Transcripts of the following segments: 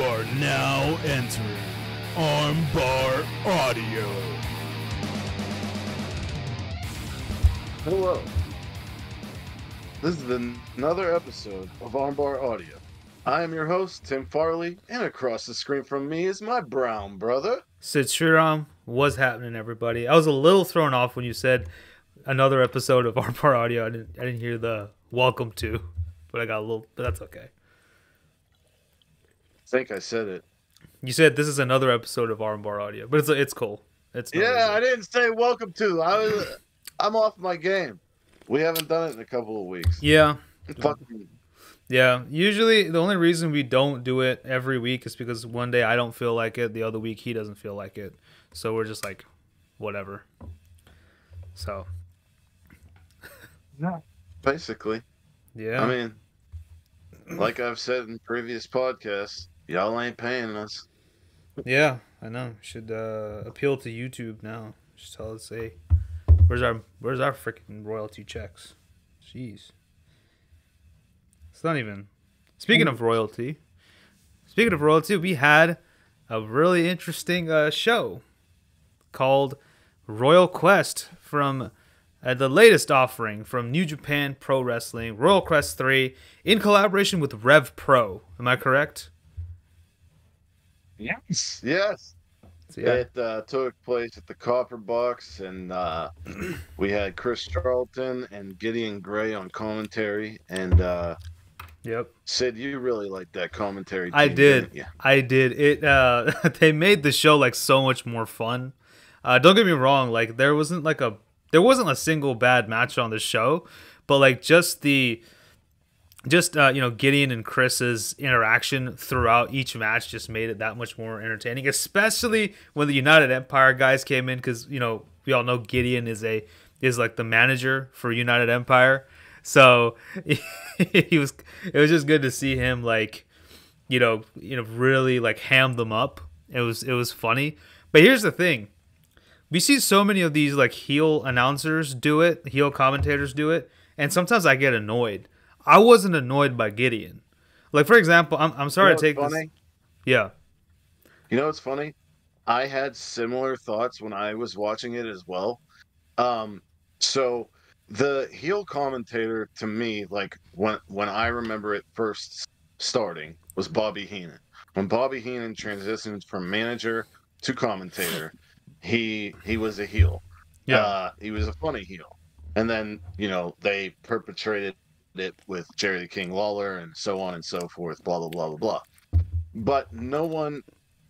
are now entering Armbar Audio. Hello. This is another episode of Armbar Audio. I am your host, Tim Farley, and across the screen from me is my brown brother. Sid Talk. What's happening, everybody? I was a little thrown off when you said another episode of Armbar Audio. I didn't hear the welcome to, but I got a little, but that's okay. I think I said it. You said this is another episode of Armbar Audio, but it's cool. It's I didn't say welcome to. I'm off my game. We haven't done it in a couple of weeks. Yeah. Fucking. Yeah. Usually the only reason we don't do it every week is because one day I don't feel like it, the other week he doesn't feel like it. So we're just like, whatever. So. No. Basically. Yeah. I mean, like I've said in previous podcasts, y'all ain't paying us. Yeah, I know. Should appeal to YouTube now. Just tell us, say, where's our freaking royalty checks? Jeez. It's not even. Speaking of royalty, we had a really interesting show called Royal Quest from the latest offering from New Japan Pro Wrestling, Royal Quest 3, in collaboration with Rev Pro. Am I correct? Yes. So, yeah. It took place at the Copper Box, and we had Chris Charlton and Gideon Gray on commentary. And Yep. Sid, you really liked that commentary team, I did. didn't you? I did. It. They made the show like so much more fun. Don't get me wrong. Like there wasn't a single bad match on the show, but like just Gideon and Chris's interaction throughout each match just made it that much more entertaining, especially when the United Empire guys came in, because we all know Gideon is like the manager for United Empire, so it was just good to see him really like ham them up. It was funny, but here's the thing: we see so many of these like heel commentators do it, and sometimes I get annoyed. I wasn't annoyed by Gideon. Like, for example, I'm sorry to take this. Yeah. You know what's funny? I had similar thoughts when I was watching it as well. So the heel commentator to me, like when I remember it first starting, was Bobby Heenan. When Bobby Heenan transitioned from manager to commentator, he was a heel. Yeah. He was a funny heel. And then, they perpetrated it with Jerry the King Lawler and so on and so forth, blah, blah, blah, blah, blah. But no one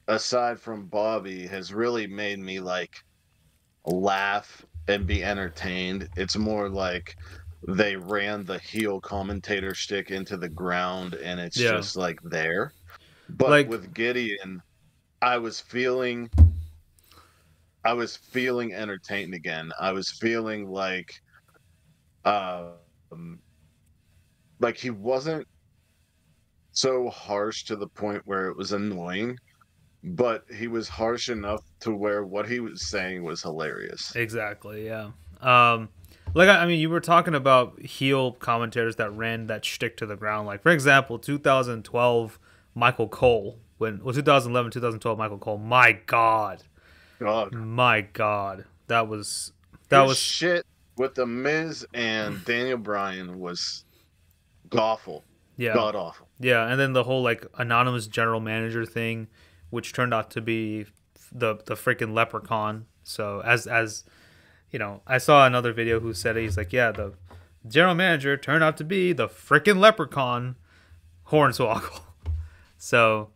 aside from Bobby has really made me like laugh and be entertained. It's more like they ran the heel commentator shtick into the ground and it's just like there. But with Gideon, I was feeling entertained again. I was feeling like he wasn't so harsh to the point where it was annoying, but he was harsh enough to where what he was saying was hilarious. Exactly, yeah. You were talking about heel commentators that ran that shtick to the ground. Like, for example, 2012 Michael Cole. 2011, 2012 Michael Cole. My God. That was shit with The Miz and Daniel Bryan was awful. Yeah. God awful. Yeah, and then the whole like anonymous general manager thing, which turned out to be the freaking leprechaun. So as I saw another video who said he's like, yeah, the general manager turned out to be the freaking leprechaun Hornswoggle. So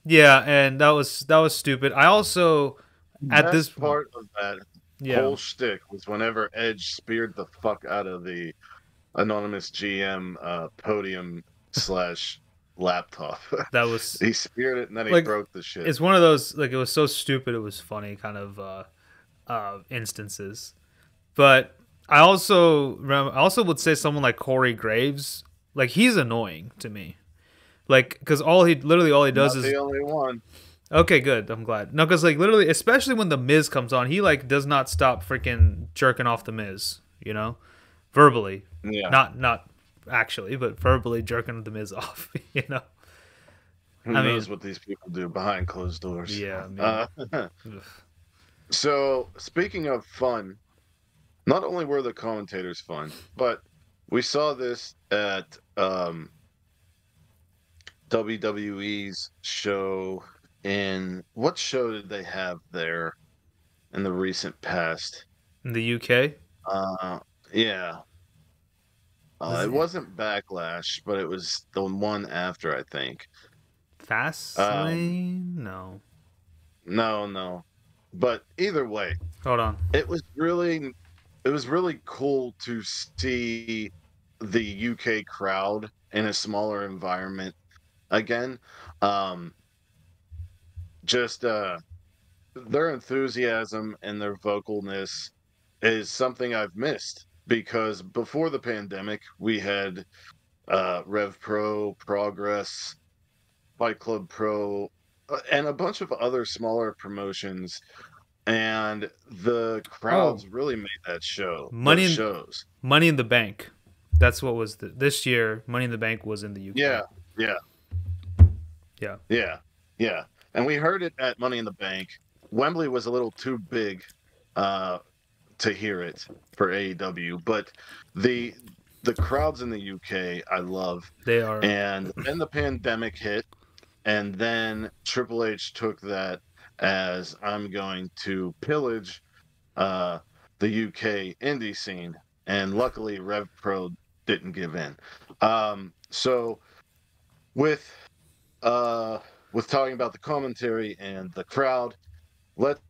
yeah, and that was stupid. I also at this part of that whole shtick was whenever Edge speared the fuck out of the anonymous GM podium / laptop. That was he speared it and then he broke the shit. It's one of those it was so stupid it was funny kind of instances. But I also would say someone like Corey Graves, like he's annoying to me. Like cuz all he does is the only one. Okay, good. I'm glad. No, cuz like literally especially when the Miz comes on, he like does not stop freaking jerking off the Miz, verbally. Yeah. Not actually, but verbally jerking the Miz off, Who I knows mean, what these people do behind closed doors? yeah, I mean, Uh, ugh. so speaking of fun, not only were the commentators fun, but we saw this at WWE's show. In what show did they have there in the recent past? In the UK, Uh, yeah, was it it wasn't Backlash, but it was the one after, I think. Fast Um, Lane? No, no, no, but either way, hold on. it was really, it was really cool to see the UK crowd in a smaller environment again. Um, just their enthusiasm and their vocalness is something I've missed because before the pandemic, we had Rev Pro, Progress, Fight Club Pro, and a bunch of other smaller promotions, and the Oh, crowds really made that show, those Money in shows. Money in the Bank. That's what was this year. Money in the Bank was in the UK. Yeah, yeah, Yeah. yeah, yeah. And we heard it at Money in the Bank. Wembley was a little too big uh, to hear it for AEW, but the the crowds in the UK I love. They are. And then the pandemic hit, and then Triple H took that as I'm going to pillage uh, the UK indie scene, and luckily Rev Pro didn't give in. So with with talking about the commentary and the crowd, let's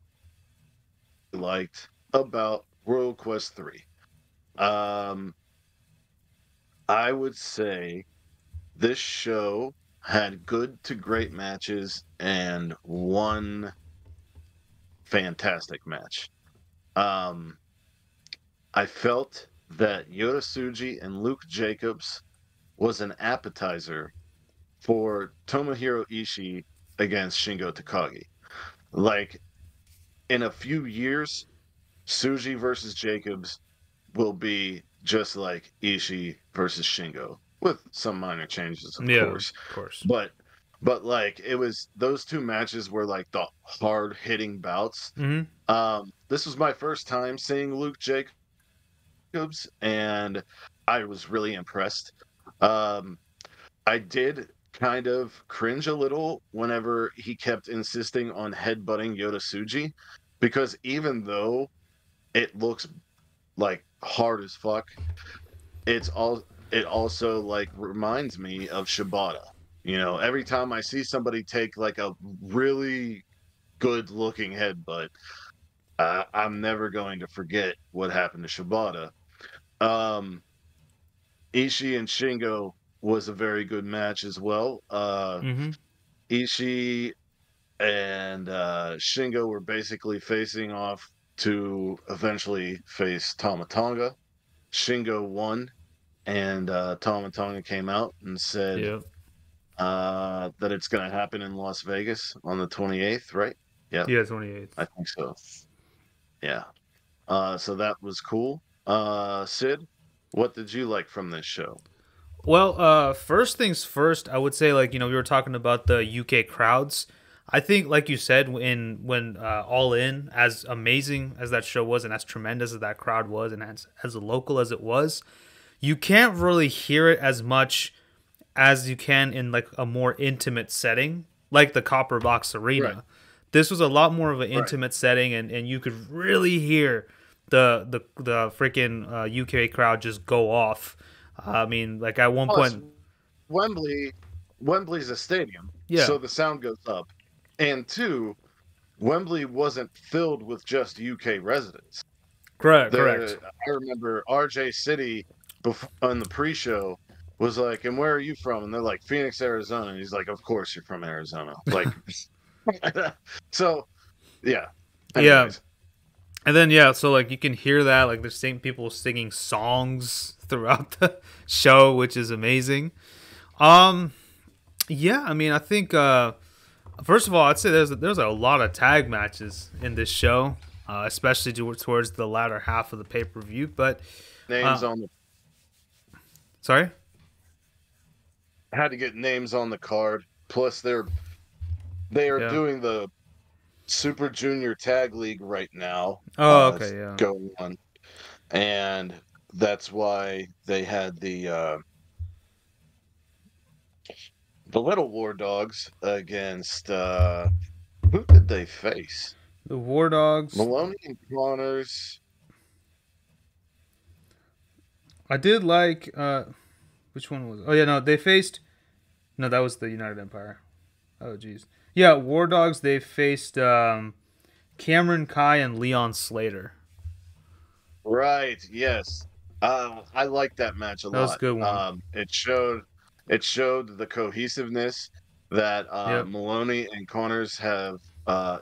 liked about Royal Quest 3. Um, I would say this show had good to great matches and one fantastic match. Um, I felt that Yota Tsuji and Luke Jacobs was an appetizer for Tomohiro Ishii against Shingo Takagi. Like in a few years, Tsuji versus Jacobs will be just like Ishii versus Shingo, with some minor changes, of Yeah, course. of course. But like it was those two matches were like the hard hitting bouts. Hmm. This was my first time seeing Luke Jacobs, and I was really impressed. Um, I did kind of cringe a little whenever he kept insisting on headbutting Yota Tsuji, because even though it looks like hard as fuck, it also like reminds me of Shibata. You know, every time I see somebody take like a really good looking headbutt, I'm never going to forget what happened to Shibata. Um, Ishii and Shingo was a very good match as well. Hmm. Ishii and Shingo were basically facing off to eventually face Tama Tonga. Shingo won, and Tama Tonga came out and said Yeah. that it's going to happen in Las Vegas on the 28th, right? Yeah, Yeah, 28th. I think so. Yeah. So that was cool. Sid, what did you like from this show? Well, first things first, I would say, like, we were talking about the UK crowds. I think, like you said, when All In, as amazing as that show was and as tremendous as that crowd was and as local as it was, you can't really hear it as much as you can in like a more intimate setting, like the Copper Box Arena. Right. This was a lot more of an Right. intimate setting, and you could really hear the freaking UK crowd just go off. I mean, like at one Plus, point, Wembley, Wembley's a stadium, yeah, so the sound goes up. And two, Wembley wasn't filled with just UK residents. correct. I remember RJ City on the pre-show was like, "And where are you from?" And they're like, "Phoenix, Arizona." And he's like, "Of course you're from Arizona." Like, so yeah. Yeah, Anyways, and then yeah, so like you can hear that, like there's same people singing songs throughout the show, which is amazing. Yeah, I mean, I think first of all, I'd say there's a lot of tag matches in this show, especially towards the latter half of the pay-per-view. But names on the sorry, had to get names on the card. Plus, they are Yeah. doing the Super Junior Tag League right now. Oh, okay, yeah. Going on, and that's why they had the Little War Dogs against who did they face? The War Dogs. Maloney and Connors. I did like. Which one was? Oh yeah, no, they faced. No, that was the United Empire. Oh jeez. Yeah, War Dogs. They faced Cameron Kai and Leon Slater. Right. Yes. I like that match a That was a lot. good one. It showed the cohesiveness that Yep. Maloney and Connors have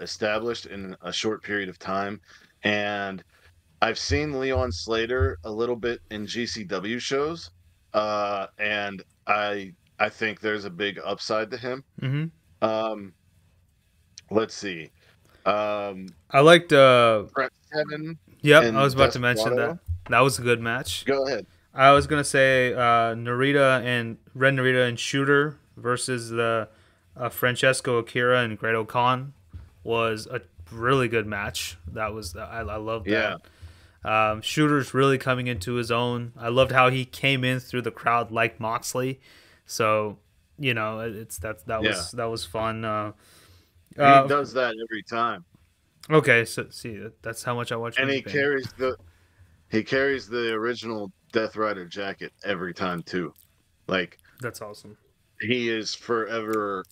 established in a short period of time, and I've seen Leon Slater a little bit in GCW shows, and I think there's a big upside to him. Mm-hmm. Um, let's see. I liked. Brett Seven Yep, I was and about to mention that. Desperado. That was a good match. Go ahead. I was gonna say Narita and Red Narita and Shooter versus the Francesco Akira and Great Khan was a really good match. That was I loved that. Shooter's really coming into his own. I loved how he came in through the crowd like Moxley. So it's that was fun. He does that every time, Okay, so see that's how much I watch. and New he Japan. carries the original Death Rider jacket every time too. Like That's awesome. he is forever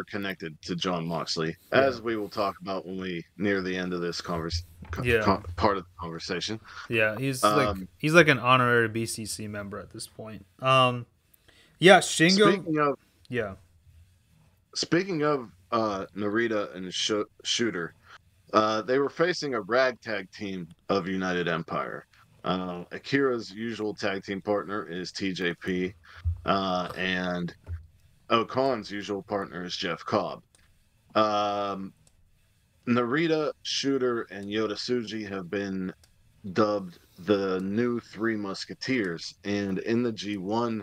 connected to John Moxley, as we will talk about when we near the end of this part of the conversation. Yeah, he's Um, like an honorary BCC member at this point. Yeah, Shingo. Speaking of Narita and Shooter, they were facing a ragtag team of United Empire. Akira's usual tag team partner is TJP, and Okan's usual partner is Jeff Cobb. Narita, Shooter, and Yota Tsuji have been dubbed the new Three Musketeers, and in the G1,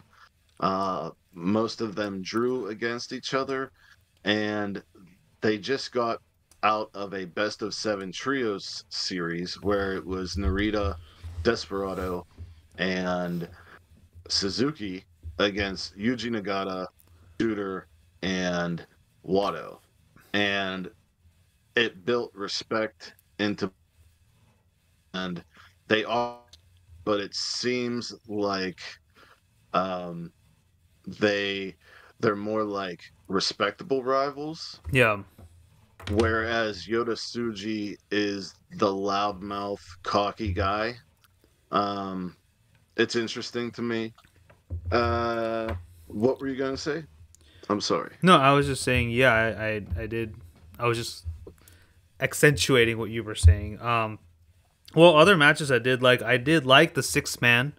most of them drew against each other, and they just got out of a best of 7 trios series where it was Narita, Desperado, and Suzuki against Yuji Nagata, Shooter, and Wado. And it built respect into, and they are, but it seems like they're more like respectable rivals. Yeah. Whereas Yota Tsuji is the loudmouth, cocky guy. It's interesting to me. What were you gonna say? I'm sorry. No, I was just saying. Yeah, I did. I was just accentuating what you were saying. Well, other matches I did like. I did like the 6-man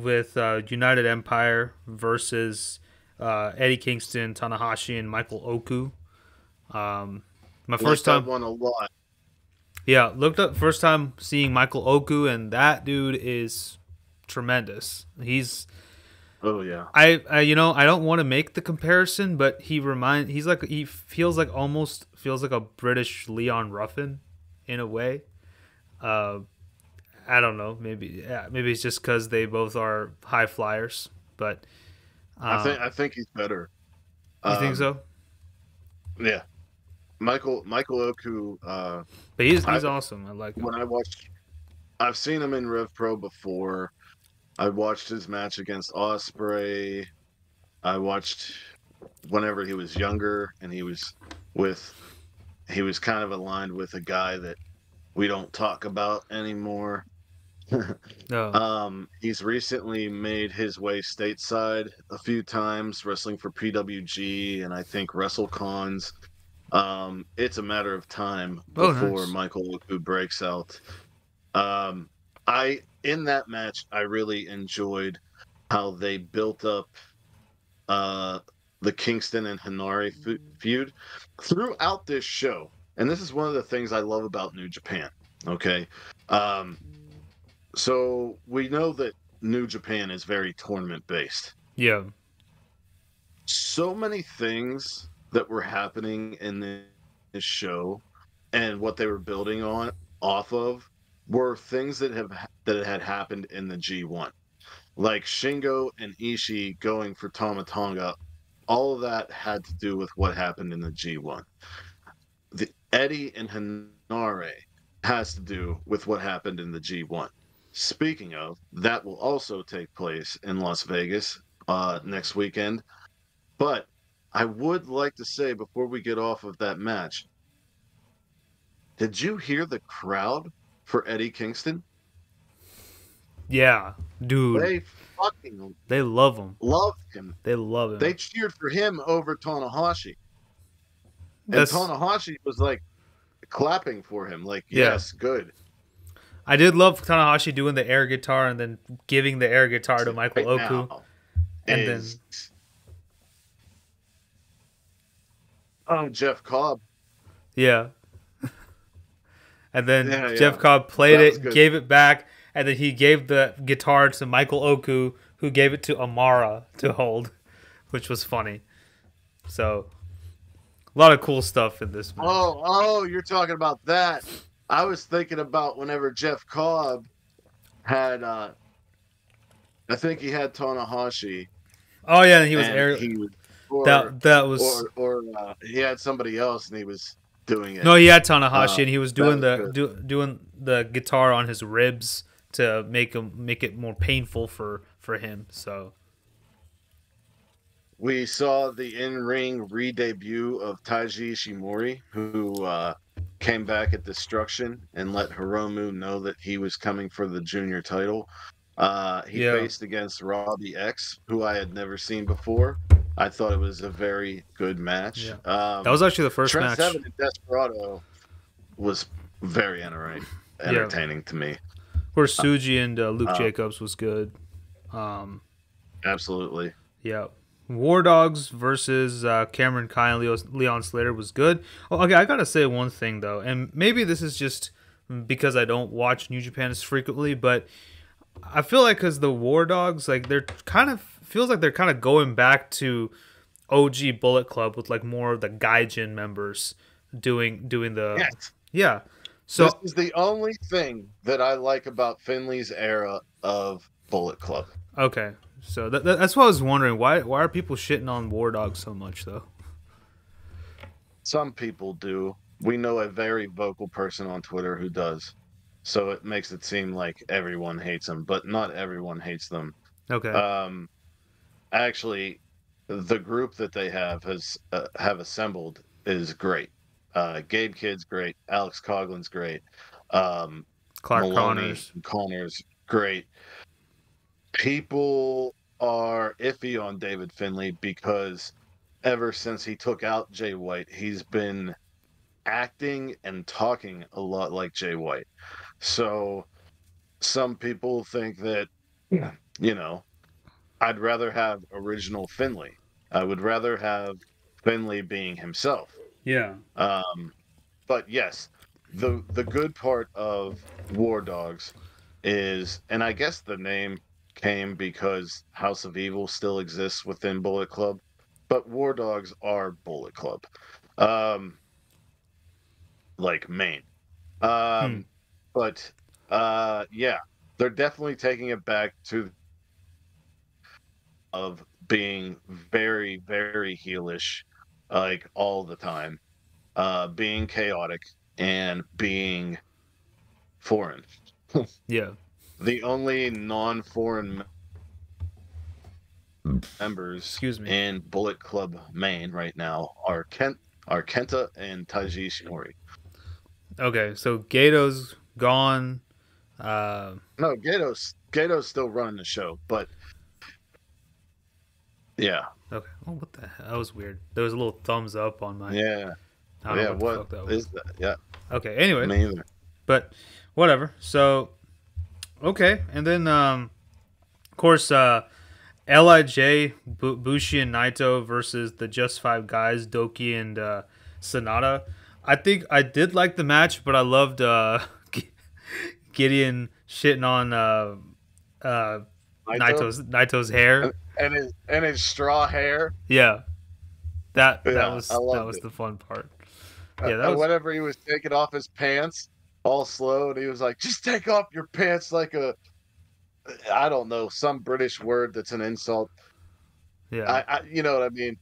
with United Empire versus Eddie Kingston, Tanahashi, and Michael Oku. My first time won a lot. Yeah, looked up first time seeing Michael Oku, and that dude is tremendous. He's Oh yeah. I don't want to make the comparison, but he feels like a British Leon Ruffin in a way. I don't know, maybe it's just because they both are high flyers, but I think he's better. You think so? Yeah. Michael Oku. But he's awesome. I like him. I've seen him in Rev Pro before. I watched his match against Osprey. I watched whenever he was younger, and he was kind of aligned with a guy that we don't talk about anymore. No. He's recently made his way stateside a few times, wrestling for PWG and I think WrestleCons. It's a matter of time before Nice. Michael Oku breaks out. In that match, I really enjoyed how they built up the Kingston and Hanare feud throughout this show. And this is one of the things I love about New Japan. Okay. So we know that New Japan is very tournament based. Yeah. so many things that were happening in this show and what they were building on off of were things that had happened in the G1. Like Shingo and Ishii going for Tama Tonga, all of that had to do with what happened in the G1. The Eddie and Hinare has to do with what happened in the G1. Speaking of, that will also take place in Las Vegas next weekend. But I would like to say before we get off of that match, did you hear the crowd for Eddie Kingston? Yeah, dude. They fucking They love him. loved him. They love him. They cheered for him over Tanahashi. And Tanahashi was like clapping for him, like, yes, good. I did love Tanahashi doing the air guitar and then giving the air guitar to Michael Oku. And then Jeff Cobb. Yeah. And then Jeff Cobb played it, gave it back, and then he gave the guitar to Michael Oku, who gave it to Amara to hold, which was funny. So, a lot of cool stuff in this match. Oh, you're talking about that. I was thinking about whenever Jeff Cobb had, I think he had Tanahashi. Oh yeah, he was he had somebody else and he was doing it. No, he had Tanahashi and he was doing doing the guitar on his ribs to make it more painful for him. So we saw the in-ring re-debut of Taiji Ishimori, who came back at Destruction and let Hiromu know that he was coming for the junior title. He faced against Robbie X, who I had never seen before. I thought it was a very good match. Yeah. That was actually the first Trent match. Seven and Desperado was very entertaining to me. Of course, Suji and Luke Jacobs was good. Absolutely. Yeah. War Dogs versus Cameron Kai and Leon Slater was good. Oh, okay, I gotta say one thing though, and maybe this is just because I don't watch New Japan as frequently, but I feel like because the War Dogs, like they're kind of going back to OG Bullet Club with like more of the Gaijin members doing the So this is the only thing that I like about Finley's era of Bullet Club. Okay. So that's what I was wondering. Why are people shitting on War Dogs so much, though? Some people do. We know a very vocal person on Twitter who does. So it makes it seem like everyone hates them, but not everyone hates them. Okay. Actually, the group that they have assembled is great. Gabe Kidd's great. Alex Coughlin's great. Clark Connors great. People are iffy on David Finley because ever since he took out Jay White, he's been acting and talking a lot like Jay White. So some people think that, I'd rather have original Finley. I would rather have Finley being himself. Yeah. But yes, the good part of War Dogs is, and I guess the name came because House of Evil still exists within Bullet Club, but War Dogs are Bullet Club, like Maine. But yeah, they're definitely taking it back to of being very, very heelish, like all the time, being chaotic and being foreign. Yeah. The only non-foreign members in Bullet Club Maine right now are Kenta and Taiji Ishimori. Okay, so Gato's gone. No, Gato's still running the show, but yeah. Okay. Oh, what the hell? That was weird. There was a little thumbs up on my. Yeah. I don't know what the fuck that was. That? Yeah. Okay. Anyway. Me either. But whatever. So. Okay, and then of course LIJ, Bushi and Naito versus the Just Five Guys, Doki and Sonata. I think I did like the match, but I loved Gideon shitting on Naito's hair and his straw hair. Yeah, that Yeah, I that loved was it. the fun part. Yeah, that And was whenever he was taking off his pants, all slow, and he was like, "Just take off your pants like a, I don't know, some British word that's an insult." yeah, You know what I mean?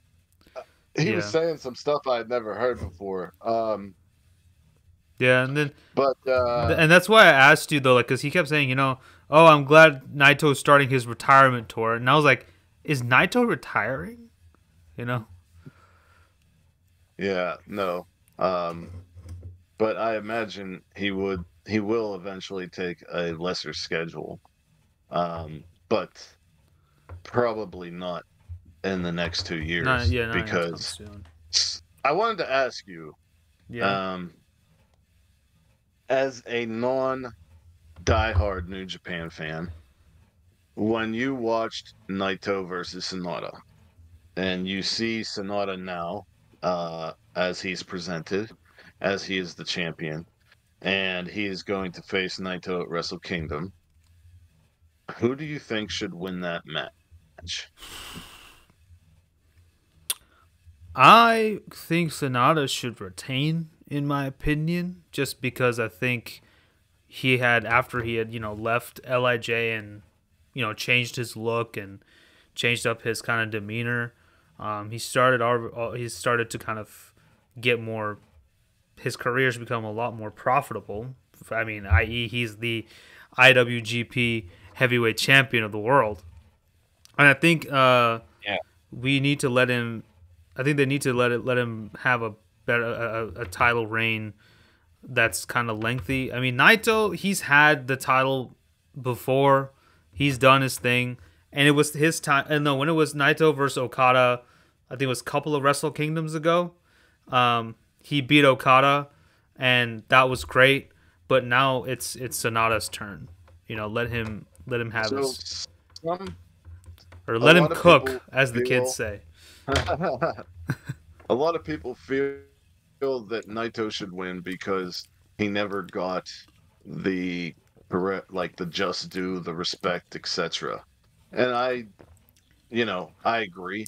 He was yeah, saying some stuff I had never heard before. yeah, and then But and that's why I asked you though, like, because he kept saying, oh, I'm glad Naito's starting his retirement tour, and I was like, is Naito retiring? You know? yeah, no. Um, but I imagine he will eventually take a lesser schedule. But probably not in the next 2 years Not anytime because soon. I wanted to ask you, Yeah. um, as a non diehard New Japan fan, when you watched Naito versus Sonata and you see Sonata now, as he's presented, as he is the champion, and he is going to face Naito at Wrestle Kingdom, who do you think should win that match? I think Sonata should retain, in my opinion, just because I think after he had, left Lij and, changed his look and changed up his kind of demeanor. He started to kind of get more. His career's become a lot more profitable. I mean, i.e., he's the IWGP Heavyweight Champion of the world, and I think Yeah. we need to let him. I think they need to let him have a better a title reign that's kind of lengthy. I mean, Naito, he's had the title before. He's done his thing, and it was his time. And no, when it was Naito versus Okada, I think it was a couple of Wrestle Kingdoms ago. He beat Okada, and that was great. But now it's Sonata's turn. Let him have So his, some or a let him lot of people cook, as the kids feel say. a lot of people feel that Naito should win because he never got the correct, like the just due, the respect, etc. And I agree.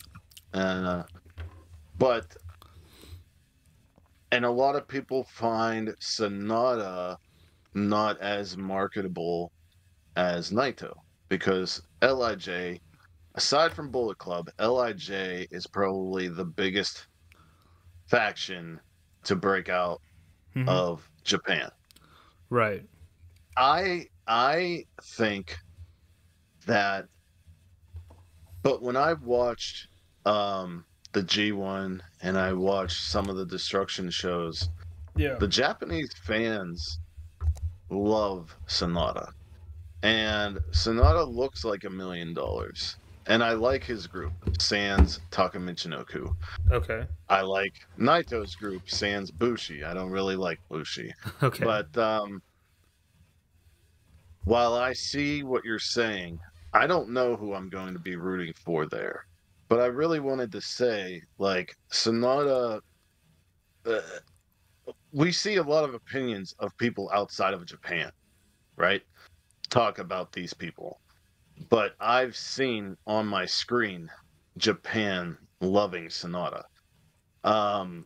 Uh, but and a lot of people find Sonata not as marketable as Naito because Lij, aside from Bullet Club, Lij is probably the biggest faction to break out Hmm. of Japan. Right. I think that, but when I watched the G1 and I watched some of the destruction shows, Yeah. the Japanese fans love Sonata. And Sonata looks like $1 million. And I like his group, Sans Takamichinoku. Okay. I like Naito's group, Sans Bushi. I don't really like Bushi. Okay. But while I see what you're saying, I don't know who I'm going to be rooting for there. But I really wanted to say, like, Sonata, uh, we see a lot of opinions of people outside of Japan, right? Talk about these people. But I've seen on my screen Japan loving Sonata. Um,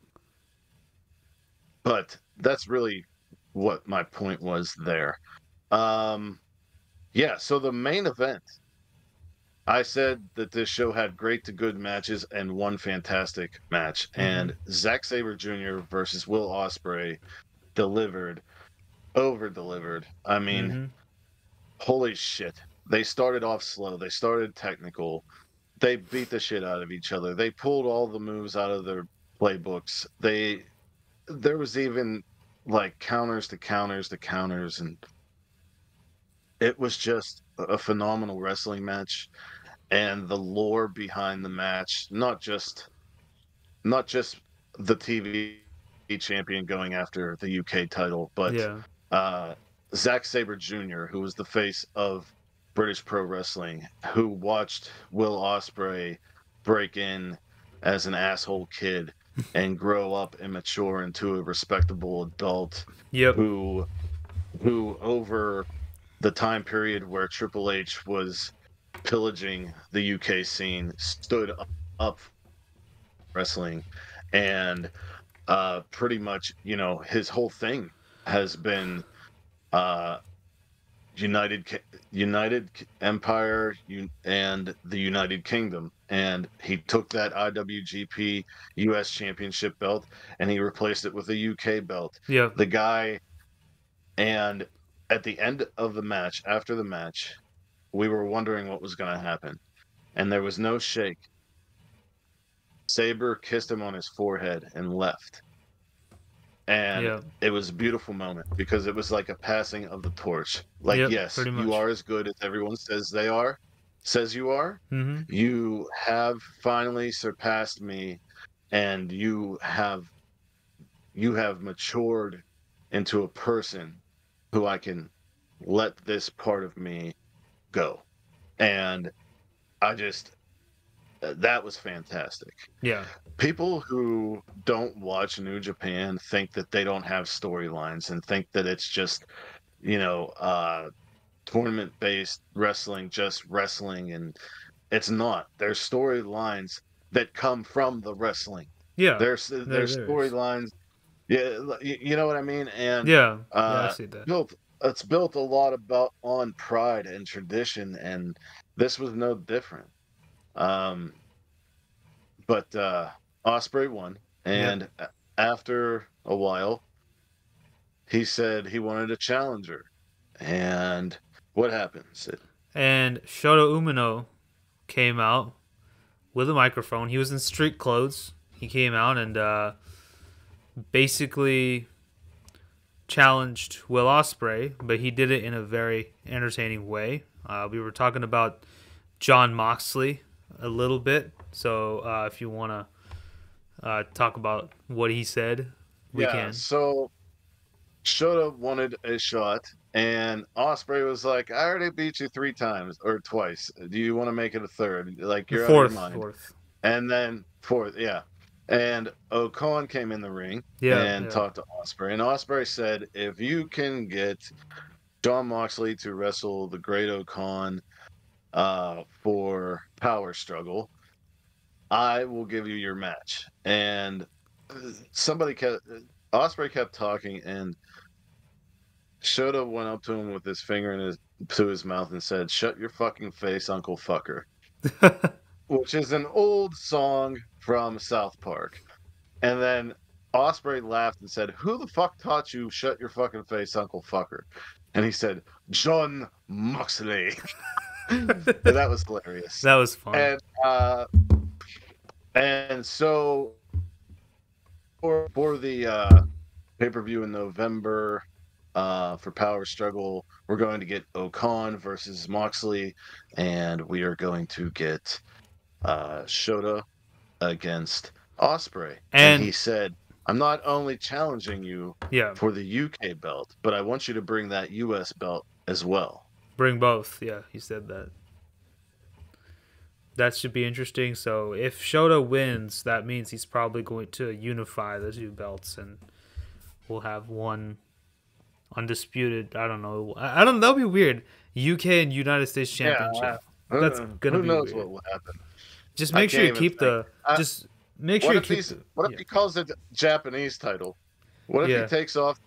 but that's really what my point was there. Um, yeah, so the main event, I said that this show had great to good matches and one fantastic match. Mm-hmm. And Zack Sabre Jr. versus Will Ospreay delivered, over delivered. I mean, Mm-hmm. holy shit. They started off slow. They started technical. They beat the shit out of each other. They pulled all the moves out of their playbooks. There was even like counters to counters to counters, and it was just a phenomenal wrestling match. And the lore behind the match, not just the TV champion going after the UK title, but Yeah. uh, Zack Sabre Jr., who was the face of British Pro Wrestling, who watched Will Ospreay break in as an asshole kid and grow up and mature into a respectable adult Yep. who over the time period where Triple H was pillaging the UK scene stood up wrestling, and pretty much, his whole thing has been uh, United Empire and the United Kingdom, and he took that IWGP US Championship belt and he replaced it with a UK belt. Yeah. The guy, and at the end of the match, after the match, we were wondering what was going to happen, and there was no shake. Sabre kissed him on his forehead and left. And Yeah. it was a beautiful moment because it was like a passing of the torch. Like, Yep, yes, pretty much. you are as good as everyone says you are. Mm-hmm. You have finally surpassed me, and you have matured into a person who I can let this part of me go. And that was fantastic. Yeah. People who don't watch New Japan think that they don't have storylines and think that it's just, tournament-based wrestling, just wrestling, and it's not. There's storylines that come from the wrestling. Yeah. There's There's storylines. Yeah, you know what I mean? And yeah. I see that. it's built a lot on pride and tradition, and this was no different. But Ospreay won, and after a while, he said he wanted a challenger. And what happened, Sid? And Shota Umino came out with a microphone. He was in street clothes. He came out and basically challenged Will Ospreay, but he did it in a very entertaining way. We were talking about Jon Moxley a little bit, so if you want to talk about what he said, we can. So Shota wanted a shot, and Ospreay was like, "I already beat you 3 times or twice. Do you want to make it a third? Like, you're out of your mind." Fourth. And then fourth, yeah. And O'Khan came in the ring and talked to Ospreay. And Ospreay said, if you can get Jon Moxley to wrestle the Great O'Khan for Power Struggle, I will give you your match. And Ospreay kept talking, and Shota went up to him with his finger to his mouth and said, "Shut your fucking face, Uncle Fucker." Which is an old song from South Park. And then Ospreay laughed and said, "Who the fuck taught you shut your fucking face, Uncle Fucker?" And he said, "Jon Moxley." And that was hilarious. That was fun. And so for the pay-per-view in November for Power Struggle, we're going to get O'Khan versus Moxley, and we are going to get Shota against Ospreay. And he said, "I'm not only challenging you for the UK belt, but I want you to bring that US belt as well." Bring both. Yeah, he said that. That should be interesting. So if Shota wins, that means he's probably going to unify the 2 belts, and we'll have one undisputed. I don't know. That'll be weird. UK and United States Championship. That's gonna be knows weird. what will happen. Just make sure you keep just make sure you keep. What if he calls it Japanese title? What if he takes off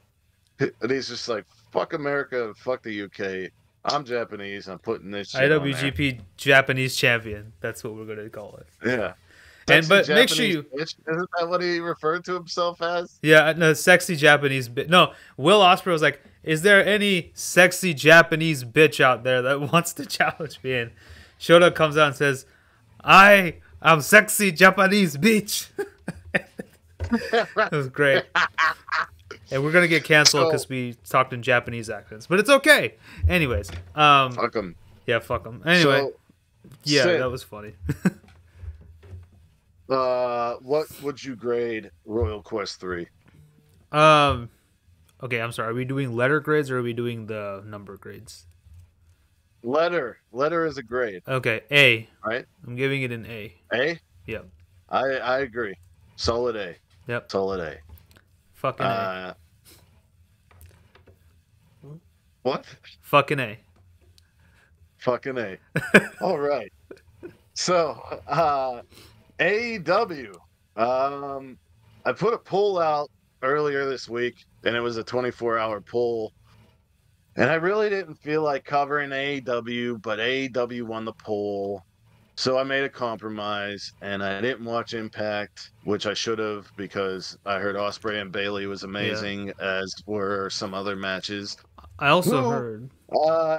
and he's just like, "Fuck America, fuck the UK. I'm Japanese. I'm putting this shit IWGP Japanese champion." That's what we're gonna call it. Yeah. But make sure you. Isn't that what he referred to himself as? Yeah, no, sexy Japanese bitch. No, Will Ospreay was like, "Is there any sexy Japanese bitch out there that wants to challenge me?" And Shota comes out and says, "I am sexy Japanese bitch." It was great. And we're gonna get canceled because we talked in Japanese accents, but it's okay. Anyways, fuck them. Yeah, fuck them. Anyway, Sid, that was funny. What would you grade Royal Quest 3? Okay, I'm sorry. Are we doing letter grades or are we doing the number grades? Letter is a grade. Okay, A. Right? I'm giving it an A. A? Yep. I agree. Solid A. Yep. Solid A. Fucking A. What? Fucking A. Fucking A. All right. So, AEW. I put a poll out earlier this week, and it was a 24-hour poll. And I really didn't feel like covering AEW, but AEW won the poll. So I made a compromise, and I didn't watch Impact, which I should have because I heard Osprey and Bailey was amazing, as were some other matches. I also Who, heard.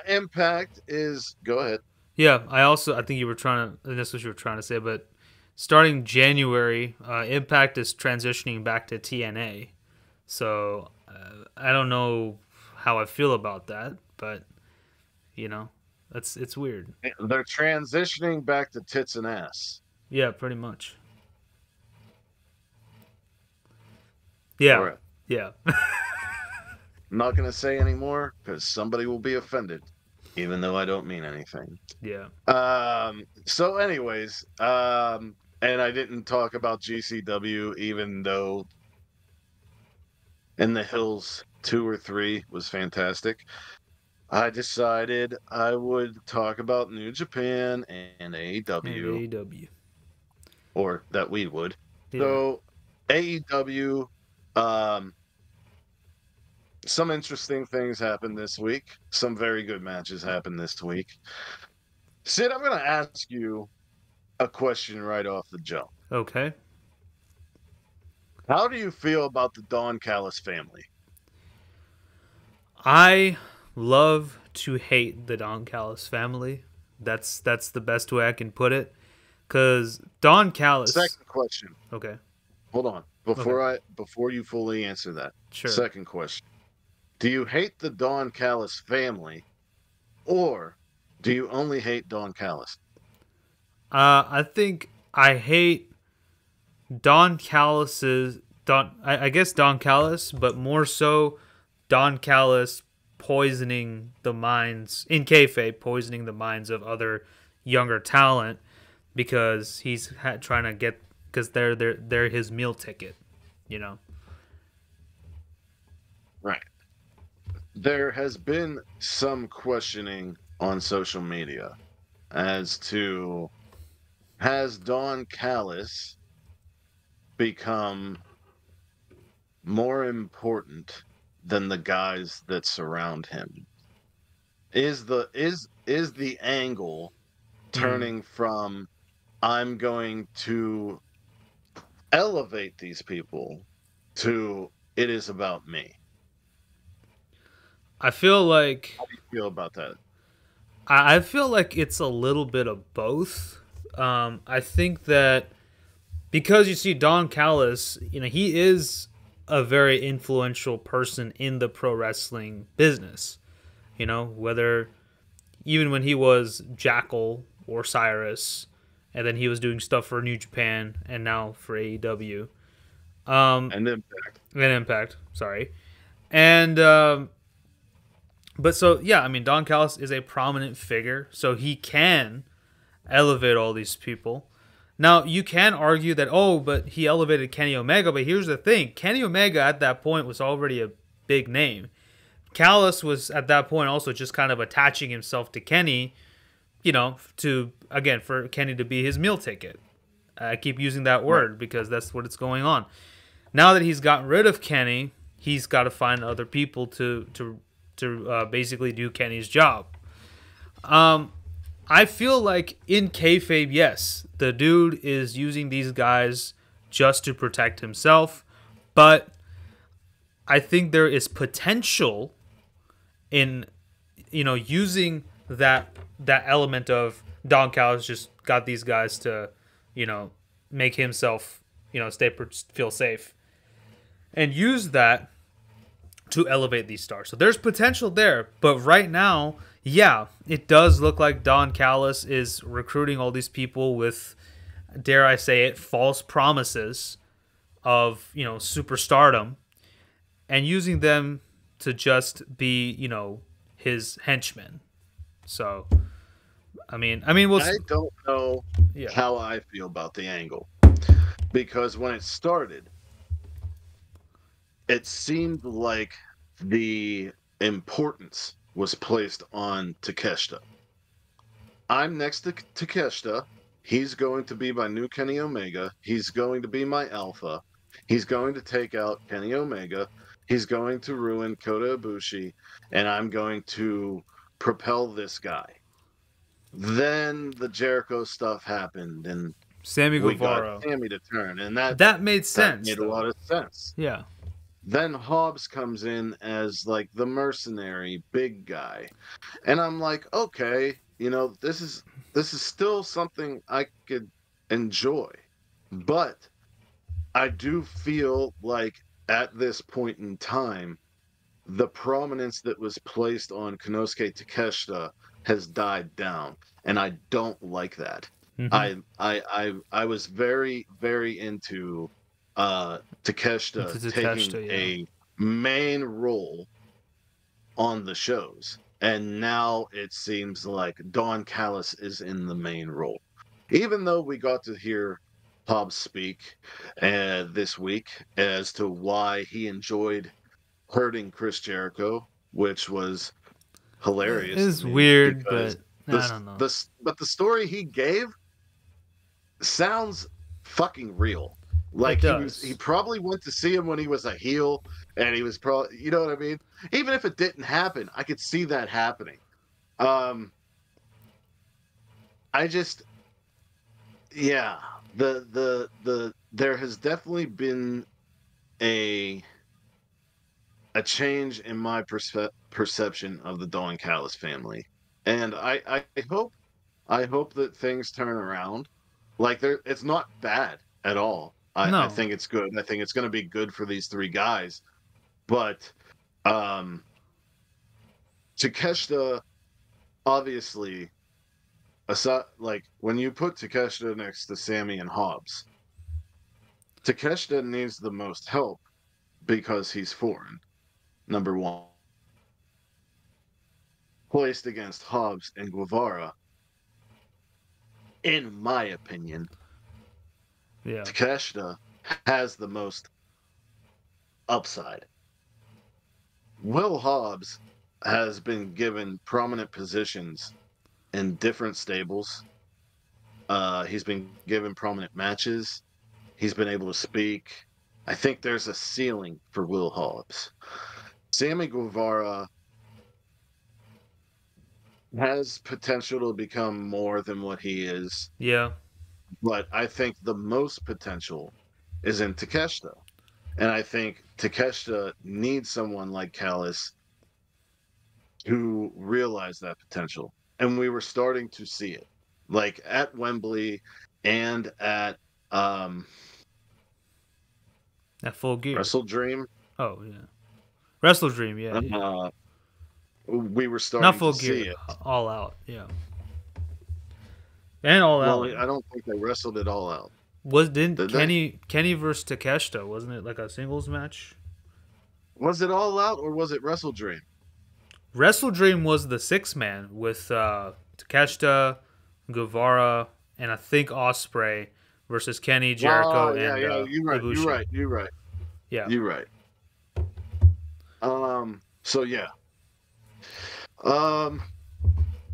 Impact is. Go ahead. Yeah, I think you were trying to. And that's what you were trying to say, but starting January, Impact is transitioning back to TNA. So I don't know how I feel about that, but it's weird. They're transitioning back to tits and ass. Yeah, pretty much. Yeah, Correct. yeah. I'm not going to say anymore because somebody will be offended, even though I don't mean anything. Yeah. So anyways, and I didn't talk about GCW, even though In the Hills 2 or 3 was fantastic. I decided I would talk about New Japan and AEW. And AEW. Or that we would. Yeah. So AEW, some interesting things happened this week. Some very good matches happened this week. Sid, I'm going to ask you a question right off the jump. Okay. How do you feel about the Don Callis family? I love to hate the Don Callis family. That's the best way I can put it. Because Don Callis. Second question. Okay. Hold on. Before you fully answer that. Sure. Second question. Do you hate the Don Callis family, or do you only hate Don Callis? I think I hate Don Callis's I guess Don Callis, but more so Don Callis poisoning the minds in kayfabe, poisoning the minds of other younger talent because he's trying to get because they're his meal ticket, Right. There has been some questioning on social media as to has Don Callis become more important than the guys that surround him? Is the angle turning from I'm going to elevate these people to it is about me? I feel like How do you feel about that? I feel like it's a little bit of both. I think that because you see Don Callis, he is a very influential person in the pro wrestling business. Whether even when he was Jackal or Cyrus, and then he was doing stuff for New Japan and now for AEW. And Impact, sorry. And but so yeah, Don Callis is a prominent figure, so he can elevate all these people. Now, you can argue that, but he elevated Kenny Omega, but here's the thing. Kenny Omega at that point was already a big name. Callis was at that point also just kind of attaching himself to Kenny, for Kenny to be his meal ticket. I keep using that word because that's what it's going on. Now that he's gotten rid of Kenny, he's got to find other people to basically do Kenny's job. I feel like in kayfabe, yes, the dude is using these guys just to protect himself, but I think there is potential in using that element of Don Callis just got these guys to make himself feel safe and use that to elevate these stars. So there's potential there, but right now, yeah, it does look like Don Callis is recruiting all these people with, dare I say it, false promises of, superstardom and using them to just be, his henchmen. So, I don't know how I feel about the angle because when it started, it seemed like the importance was placed on Takeshita. I'm next to Takeshita. he's going to be my new Kenny Omega. He's going to be my alpha. He's going to take out Kenny Omega. He's going to ruin Kota Ibushi, and I'm going to propel this guy. Then the Jericho stuff happened, and Sammy we Guevara. got Sammy to turn, and That made sense. made a lot of sense. Yeah. Then Hobbs comes in as like the mercenary big guy, and I'm like, okay, this is still something I could enjoy, but I do feel like at this point in time, the prominence that was placed on Konosuke Takeshita has died down, and I don't like that. Mm-hmm. I was very, very into Takeshita Into taking Takeshita, yeah. a main role on the shows, and now it seems like Don Callis is in the main role. Even though we got to hear Hobbs speak this week as to why he enjoyed hurting Chris Jericho, which was hilarious. It's to me weird, because but I don't know. but the story he gave sounds fucking real. Like he probably went to see him when he was a heel, and he was probably, you know what I mean? Even if it didn't happen, I could see that happening. I just, yeah, there has definitely been a change in my perception of the Don Callis family, and I hope that things turn around. Like it's not bad at all. No. I think it's good. I think it's going to be good for these three guys. But Takeshita, obviously, aside, like when you put Takeshita next to Sammy and Hobbs, Takeshita needs the most help because he's foreign. Number one, placed against Hobbs and Guevara, in my opinion, Yeah. Takeshita has the most upside. Will Hobbs has been given prominent positions in different stables. He's been given prominent matches. He's been able to speak. I think there's a ceiling for Will Hobbs. Sammy Guevara has potential to become more than what he is. Yeah. But I think the most potential is in Takeshita. And I think Takeshita needs someone like Callis to realize that potential. And we were starting to see it. Like at Wembley and at Full Gear. Wrestle Dream. Oh, yeah. Wrestle Dream, yeah. We were starting Not Full to Gear, see it. All Out, yeah. And All Out. Well, I don't think they wrestled it all out. Did Kenny versus Takeshita, wasn't it like a singles match? Was it All Out or was it Wrestle Dream? Wrestle Dream was the 6-man with Takeshita, Guevara, and I think Ospreay versus Kenny, Jericho, and you're right. Ibushi. You're right. Yeah, you're right. So yeah.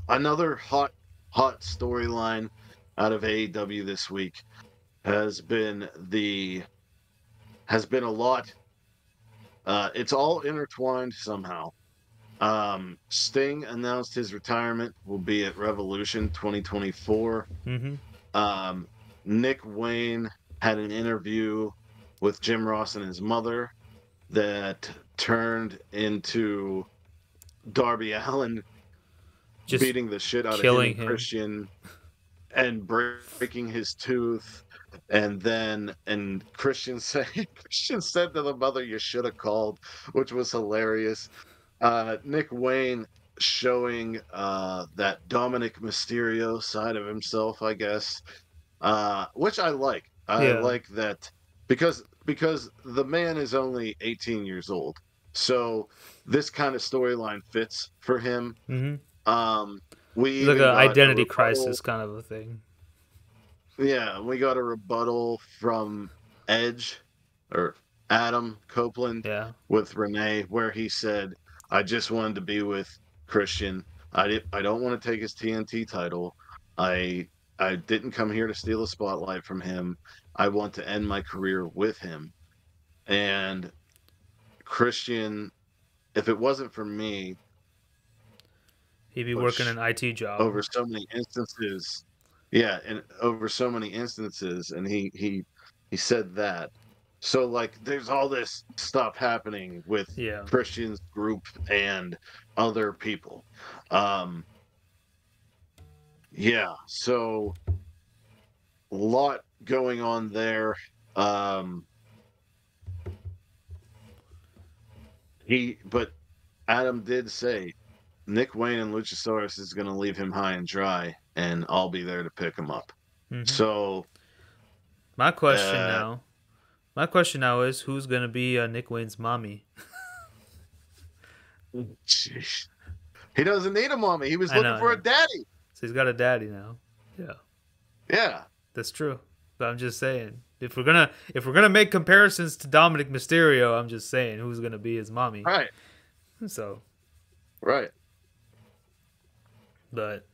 Another hot storyline out of AEW this week has been a lot. It's all intertwined somehow. Sting announced his retirement will be at Revolution 2024. Mm-hmm. Nick Wayne had an interview with Jim Ross and his mother that turned into Darby Allin Just beating the shit out of him, Christian, and breaking his tooth. And Christian said to the mother, "You should have called," which was hilarious. Nick Wayne showing that Dominic Mysterio side of himself, I guess, which I like. I like that because the man is only 18 years old, so this kind of storyline fits for him. Mm-hmm. We like an identity crisis kind of a thing. Yeah, we got a rebuttal from Edge or Adam Copeland with Renee, where he said, "I just wanted to be with Christian. I don't want to take his TNT title. I I didn't come here to steal a spotlight from him. I want to end my career with him. And Christian, if it wasn't for me, He'd be working which an IT job. over so many instances, yeah, and over so many instances, and he said that. So like, there's all this stuff happening with Yeah. Christian's group and other people. Um, yeah, so a lot going on there. Um, but Adam did say Nick Wayne and Luchasaurus is going to leave him high and dry, and I'll be there to pick him up. Mm-hmm. So my question now is who's gonna be Nick Wayne's mommy? Jeez. He doesn't need a mommy. He was looking for a daddy. So he's got a daddy now. Yeah. Yeah. That's true. But I'm just saying, if we're gonna make comparisons to Dominic Mysterio, I'm just saying who's gonna be his mommy. Right. So. Right. But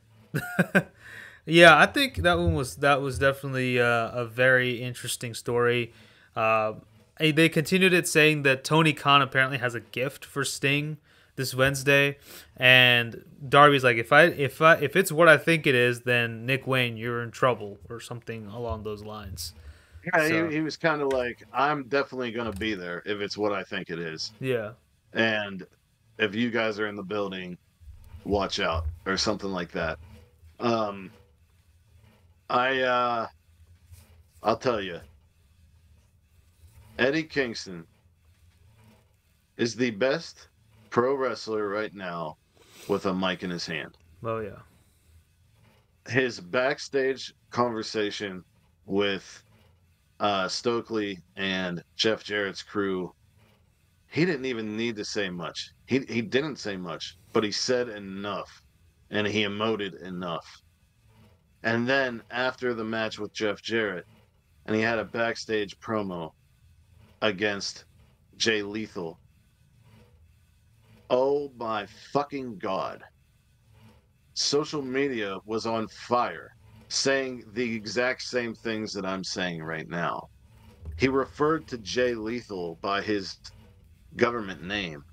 yeah, I think that was definitely a very interesting story. They continued it saying that Tony Khan apparently has a gift for Sting this Wednesday, and Darby's like, if it's what I think it is, then Nick Wayne, you're in trouble, or something along those lines. Yeah, So, he was kind of like, I'm definitely going to be there if it's what I think it is. Yeah. And if you guys are in the building, watch out, or something like that. I'll tell you, Eddie Kingston is the best pro wrestler right now with a mic in his hand. Oh yeah. His backstage conversation with Stokely and Jeff Jarrett's crew, he didn't even need to say much. He didn't say much, but he said enough, and he emoted enough. And then after the match with Jeff Jarrett, and he had a backstage promo against Jay Lethal. Oh my fucking God. Social media was on fire, saying the exact same things that I'm saying right now. He referred to Jay Lethal by his government name.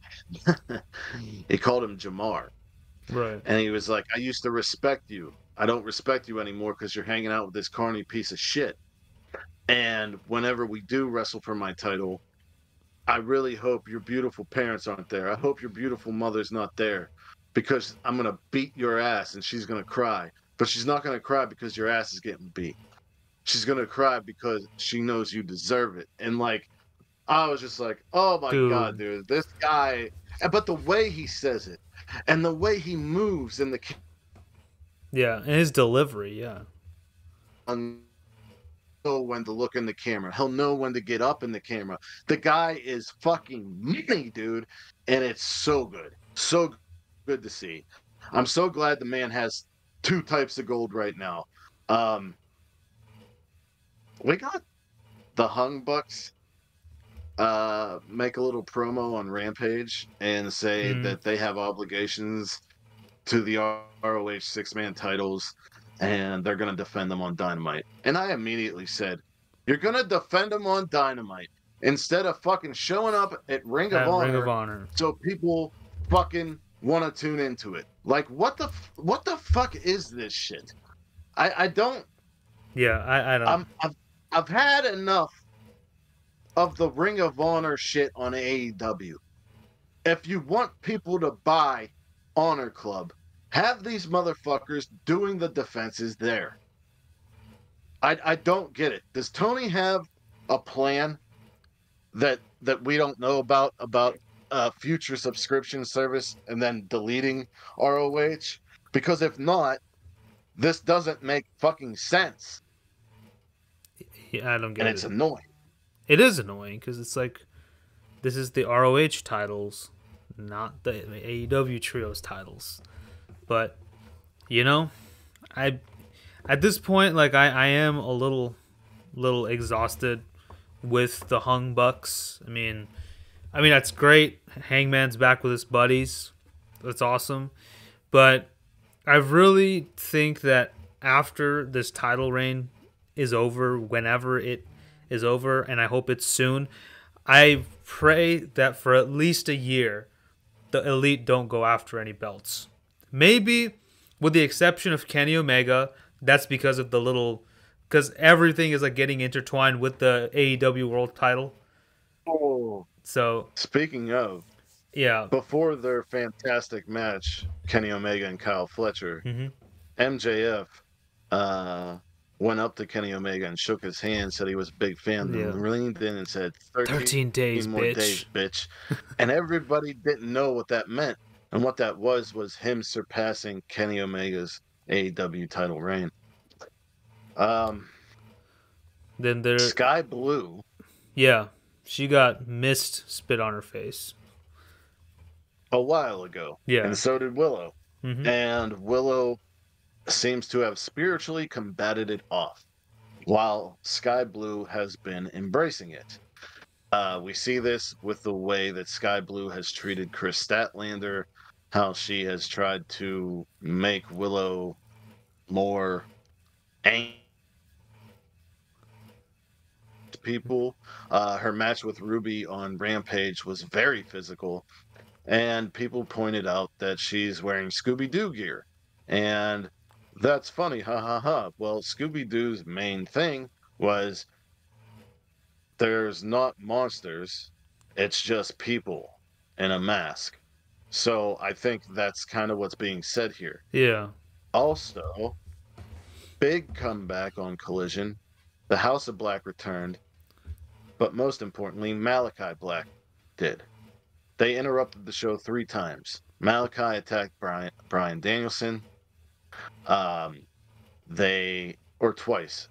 He called him Jamar. Right. And he was like, I used to respect you. I don't respect you anymore because you're hanging out with this carny piece of shit. And whenever we do wrestle for my title, I really hope your beautiful parents aren't there. I hope your beautiful mother's not there, because I'm going to beat your ass and she's going to cry. But she's not going to cry because your ass is getting beat. She's going to cry because she knows you deserve it. And like, I was just like, oh my God, dude, this guy. But the way he says it and the way he moves in the. Yeah, and his delivery, yeah. Know when to look in the camera. He'll know when to get up in the camera. The guy is fucking money, dude, and it's so good. So good to see. I'm so glad the man has two types of gold right now. We got the Hung Bucks make a little promo on Rampage and say that they have obligations to the ROH six-man titles, and they're going to defend them on Dynamite. And I immediately said, you're going to defend them on Dynamite instead of fucking showing up at Ring of Honor so people fucking want to tune into it. Like, what the fuck is this shit? I don't. Yeah, I don't. I've had enough of the Ring of Honor shit on AEW. If you want people to buy Honor Club, have these motherfuckers doing the defenses there. I don't get it. Does Tony have a plan that we don't know about future subscription service and then deleting ROH? Because if not, this doesn't make fucking sense. Yeah, I don't get it. And it's annoying. It is annoying because it's like, this is the ROH titles, not the AEW Trios titles. But, you know, at this point, like, I am a little exhausted with the Hung Bucks. I mean, that's great. Hangman's back with his buddies. That's awesome. But I really think that after this title reign is over, whenever it is over, and I hope it's soon, I pray that for at least a year, the Elite don't go after any belts. Maybe, with the exception of Kenny Omega, that's because of because everything is like getting intertwined with the AEW World Title. Oh, So speaking of, yeah, before their fantastic match, Kenny Omega and Kyle Fletcher, MJF went up to Kenny Omega and shook his hand, said he was a big fan, then leaned in and said, 13 days, more bitch. days, bitch. And everybody didn't know what that meant. And what that was him surpassing Kenny Omega's AEW title reign. Then there, Sky Blue. Yeah, she got mist spit on her face A while ago. Yeah. And so did Willow. Mhm. And Willow seems to have spiritually combated it off, while Sky Blue has been embracing it. We see this with the way that Sky Blue has treated Chris Statlander, how she has tried to make Willow more angry to people. Her match with Ruby on Rampage was very physical, and people pointed out that she's wearing Scooby-Doo gear. And that's funny, ha ha ha. Well, Scooby-Doo's main thing was there's not monsters, it's just people in a mask. So I think that's kind of what's being said here. Yeah. Also, big comeback on Collision. The House of Black returned, but most importantly, Malachi Black did. They interrupted the show 3 times. Malachi attacked Bryan Danielson. Or twice.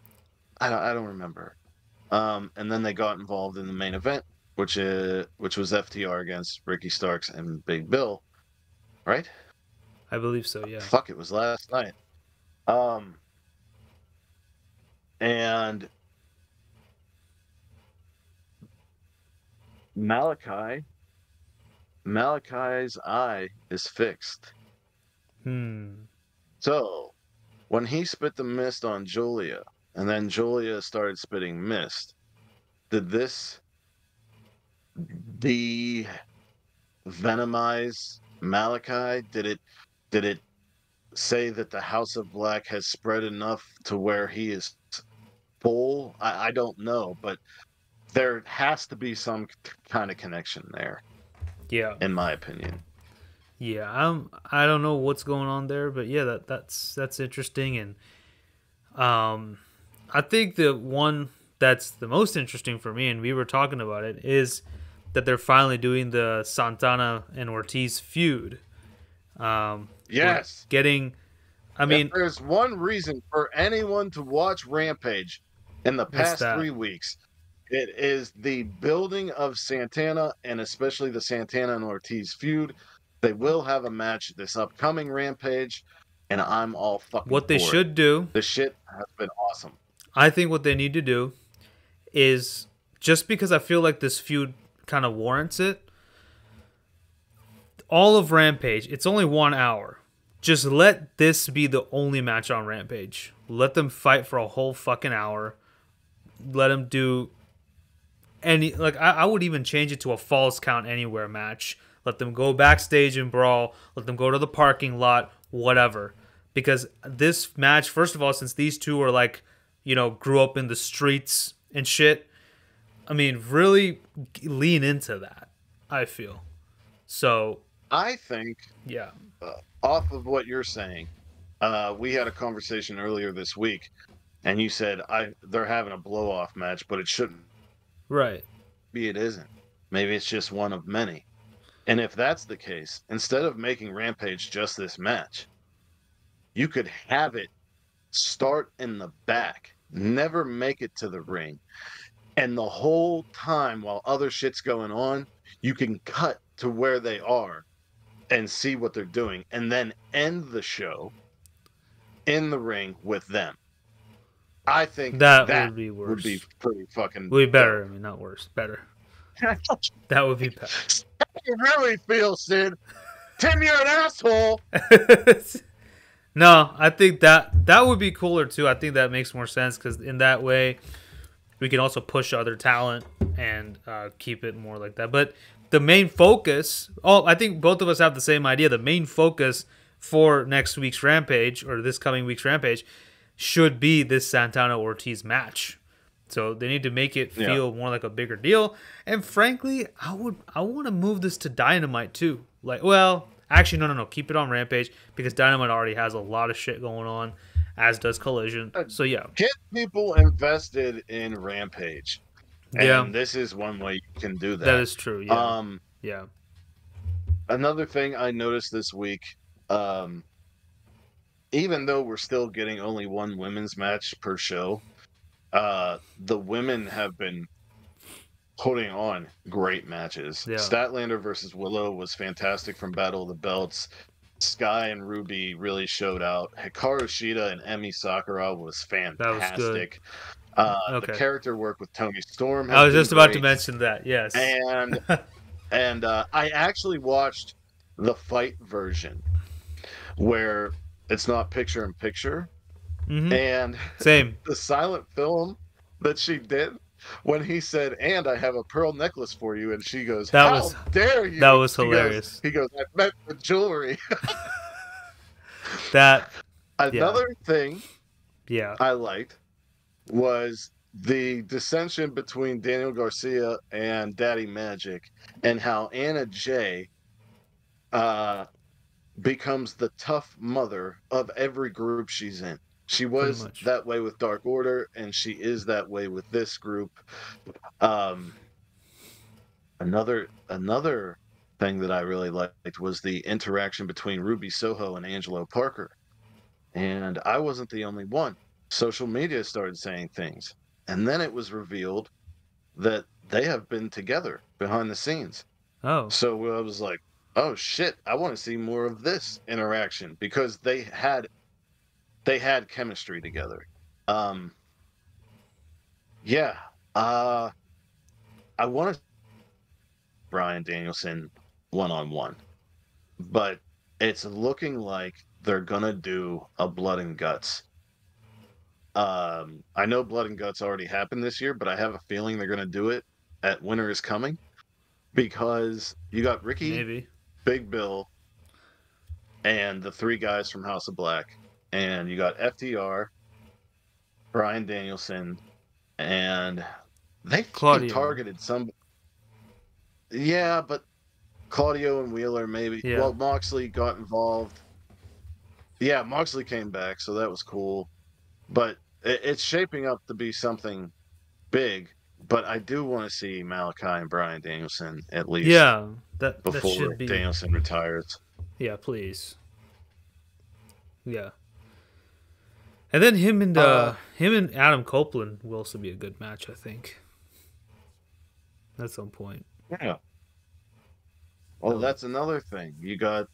I don't remember. And then they got involved in the main event, which was FTR against Ricky Starks and Big Bill, right? I believe so, yeah. Fuck, it was last night. And Malachi's eye is fixed. So, when he spit the mist on Julia, and then Julia started spitting mist, did this de-venomize Malachi? Did it say that the House of Black has spread enough to where he is full? I don't know, but there has to be some kind of connection there. Yeah. In my opinion. Yeah, I don't know what's going on there, but yeah, that's interesting. And I think the one that's the most interesting for me, and we were talking about it, is that they're finally doing the Santana and Ortiz feud. Yes. If there's one reason for anyone to watch Rampage in the past 3 weeks, it is the building of Santana, and especially the Santana and Ortiz feud. They will have a match this upcoming Rampage, and I'm all fucking what they for should it. do. The shit has been awesome. I think what they need to do is, just because I feel like this feud kind of warrants it, all of Rampage, it's only 1 hour. Just let this be the only match on Rampage. Let them fight for a whole fucking hour. Let them do any, like, I would even change it to a Falls Count Anywhere match. Let them go backstage and brawl. Let them go to the parking lot, whatever. Because this match, first of all, since these two are like, grew up in the streets and shit, I mean, really lean into that, I feel. So I think, yeah, off of what you're saying, we had a conversation earlier this week, and you said they're having a blow-off match, but it shouldn't. Right. Maybe it isn't. Maybe it's just one of many. And if that's the case, instead of making Rampage just this match, you could have it start in the back, never make it to the ring. And the whole time while other shit's going on, you can cut to where they are and see what they're doing, and then end the show in the ring with them. I think that would be worse. Would be pretty fucking would be better. Dope. I mean, not worse. Better. That would be better. How do you really feel, Sid? Tim, you're an asshole. No, I think that would be cooler too. I think that makes more sense because in that way, we can also push other talent and keep it more like that. But the main focus, I think both of us have the same idea. The main focus for next week's Rampage or this coming week's Rampage should be this Santana Ortiz match. So they need to make it feel more like a bigger deal. And frankly, I want to move this to Dynamite too. Like, well, actually, no. Keep it on Rampage because Dynamite already has a lot of shit going on, as does Collision. So yeah, get people invested in Rampage. And this is one way you can do that. That is true. Yeah. Yeah. Another thing I noticed this week, even though we're still getting only one women's match per show, the women have been putting on great matches. Yeah. Statlander versus Willow was fantastic from Battle of the Belts. Sky and Ruby really showed out. Hikaru Shida and Emi Sakura was fantastic. That was good. The character work with Toni Storm. I was just about to mention that. Yes. And I actually watched the fight version where it's not picture in picture. Mm-hmm. And same the silent film that she did when he said, "And I have a pearl necklace for you," and she goes, "How dare you?" That was hilarious. He goes, "I meant the jewelry." Another thing I liked was the dissension between Daniel Garcia and Daddy Magic and how Anna Jay becomes the tough mother of every group she's in. She was that way with Dark Order, and she is that way with this group. Another thing that I really liked was the interaction between Ruby Soho and Angelo Parker. And I wasn't the only one. Social media started saying things. And then it was revealed that they have been together behind the scenes. Oh. So I was like, oh shit, I want to see more of this interaction because they had chemistry together. I want to Bryan Danielson one-on-one, but it's looking like they're gonna do a Blood and Guts. I know Blood and Guts already happened this year, but I have a feeling they're gonna do it at Winter is Coming because you got Ricky, maybe Big Bill, and the three guys from House of Black. And you got FTR, Bryan Danielson, and they targeted some. Yeah, but Claudio and Wheeler maybe. Yeah. Well, Moxley got involved. Yeah, Moxley came back, so that was cool. But it's shaping up to be something big. But I do want to see Malachi and Bryan Danielson at least. Yeah, before that should be. Danielson retires. Yeah, please. Yeah. And then him and Adam Copeland will also be a good match, I think. At some point. Yeah. Well, that's another thing. You got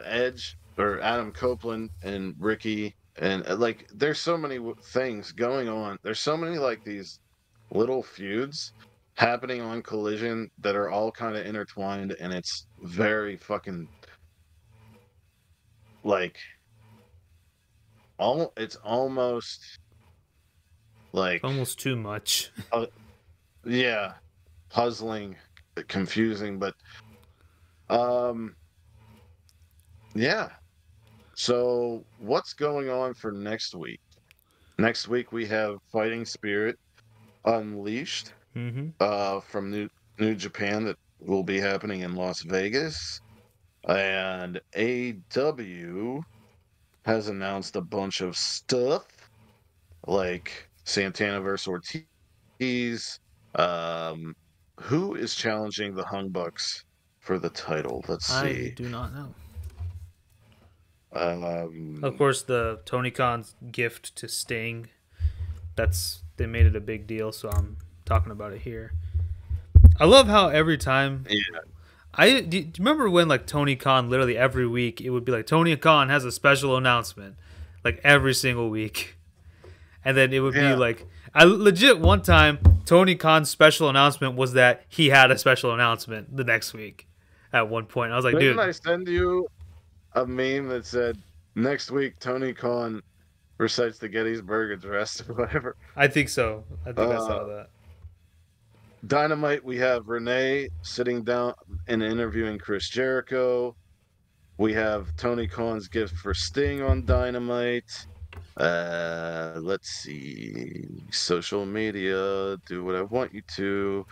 Edge or Adam Copeland and Ricky, and like there's so many things going on. There's so many like these little feuds happening on Collision that are all kind of intertwined, and it's very fucking like it's almost like almost too much. Yeah, puzzling, confusing, but yeah. So what's going on for next week? Next week we have Fighting Spirit Unleashed from New Japan that will be happening in Las Vegas, and AEW has announced a bunch of stuff like Santana versus Ortiz. Who is challenging the Hung Bucks for the title? Let's see. I do not know. Of course, the Tony Khan's gift to Sting. They made it a big deal, so I'm talking about it here. I love how every time. Yeah. Do you remember when like Tony Khan literally every week it would be like Tony Khan has a special announcement, like every single week, and then it would be like I legit one time Tony Khan's special announcement was that he had a special announcement the next week. At one point, I was like, Didn't dude, a meme that said, "Next week, Tony Khan recites the Gettysburg Address," or whatever. I think so. I think I Uh, saw that. Dynamite, we have Renee sitting down and interviewing Chris Jericho. We have Tony Khan's gift for Sting on Dynamite. Let's see. Social media, do what I want you to.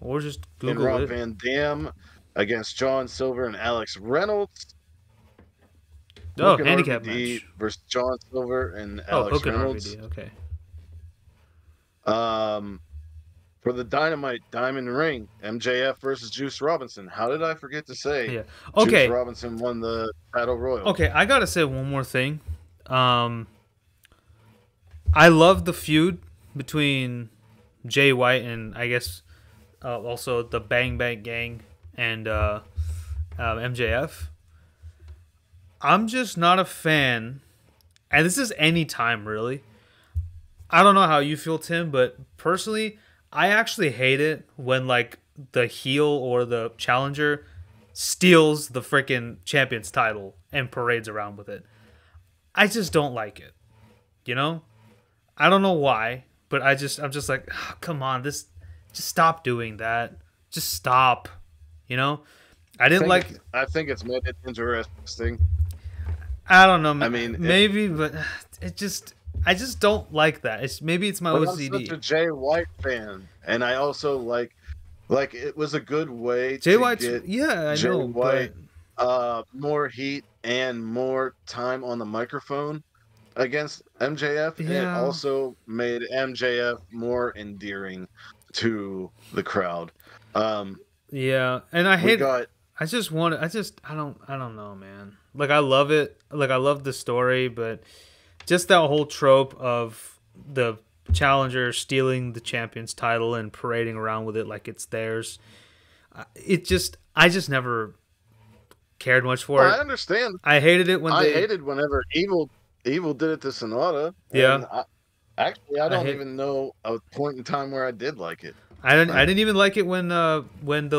Or just And Google Rob it. Van Dam against John Silver and Alex Reynolds. Oh, Hook and handicap RVD match. versus John Silver and Oh, Alex Hook and Reynolds. RVD. Okay. For the Dynamite Diamond Ring, MJF versus Juice Robinson. How did I forget to say Yeah. Juice Okay. Robinson won the Battle Royal? Okay. I gotta say one more thing. I love the feud between Jay White and I guess also the Bang Bang Gang and MJF. I'm just not a fan, and this is any time really. I don't know how you feel, Tim, but personally, I actually hate it when like the heel or the challenger steals the freaking champion's title and parades around with it. I just don't like it. You know? I don't know why, but I'm just like, "Ah, come on, just stop doing that. Just stop. You know? I didn't like. I think it's made it interesting. I don't know. I mean, maybe, but I just don't like that. Maybe it's my but I'm OCD. such a Jay White fan, and I also like it was a good way Jay to White's, get yeah, I Jay know, White but more heat and more time on the microphone against MJF, and it yeah, also made MJF more endearing to the crowd. yeah, and I We hate. got I don't know, man. Like I love it. Like I love the story, but just that whole trope of the challenger stealing the champion's title and parading around with it like it's theirs. I just never cared much for well, it. I understand. I hated it when I they. hated whenever Evil did it to Sonata. Yeah. And actually, I I don't hate. even know a point in time where I did like it. I didn't even like it when the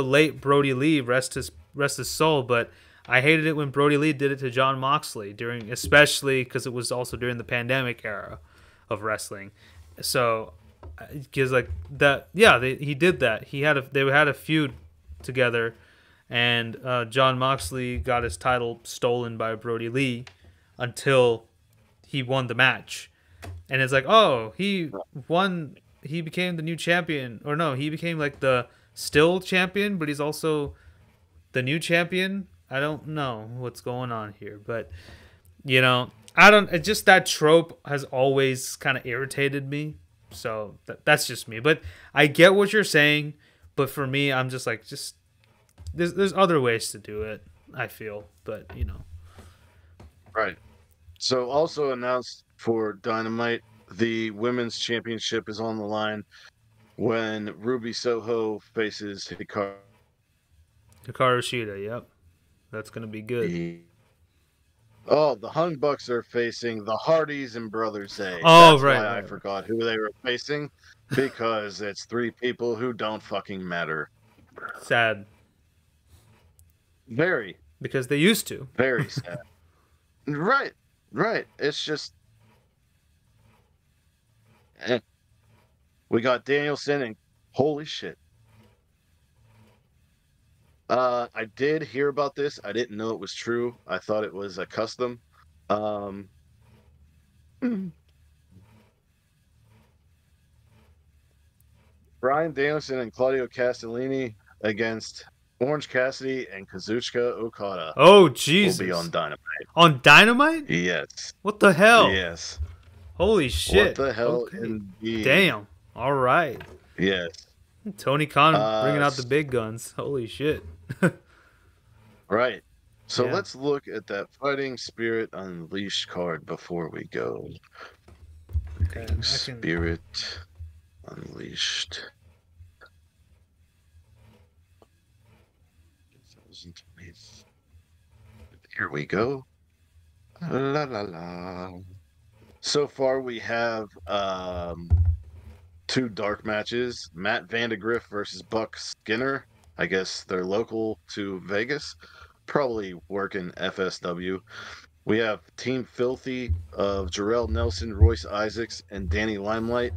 late Brody Lee rest his soul, but I hated it when Brody Lee did it to John Moxley during, especially because it was also during the pandemic era of wrestling. So, because like that, yeah, he did that. They had a feud together, and John Moxley got his title stolen by Brody Lee until he won the match, and it's like, oh, he won. He became the new champion, or no, he became like the still champion, but he's also the new champion. I don't know what's going on here, but you know, I don't. It just that trope has always kind of irritated me. So that's just me. But I get what you're saying. But for me, I'm just like, there's other ways to do it. I feel, but you know, Right. So, also announced for Dynamite, the women's championship is on the line when Ruby Soho faces Hikaru. Hikaru Shida. Yep, that's gonna be good. Oh, the Hung Bucks are facing the Hardys and Brothers A. Oh, That's right, why I right. forgot who they were facing, because it's three people who don't fucking matter. Sad Very, because they used to. very sad. Right, right. It's just. We got Danielson and holy shit. I did hear about this. I didn't know it was true. I thought it was a custom. Um, Brian Danielson and Claudio Castellini against Orange Cassidy and Kazuchika Okada Oh will Jesus! be on Dynamite. On Dynamite? Yes. What the hell? Yes. Holy shit! What the hell, Okay. indeed. Damn. All right. Yes. Tony Khan bringing out the big guns. Holy shit. Right. So Yeah. let's look at that Fighting Spirit Unleashed card before we go. Okay, I can- Spirit Unleashed. 2020. Here we go. La la la. So far we have two dark matches. Matt Vandegrift versus Buck Skinner. I guess they're local to Vegas. probably work in FSW. We have Team Filthy of Jarrell Nelson, Royce Isaacs, and Danny Limelight,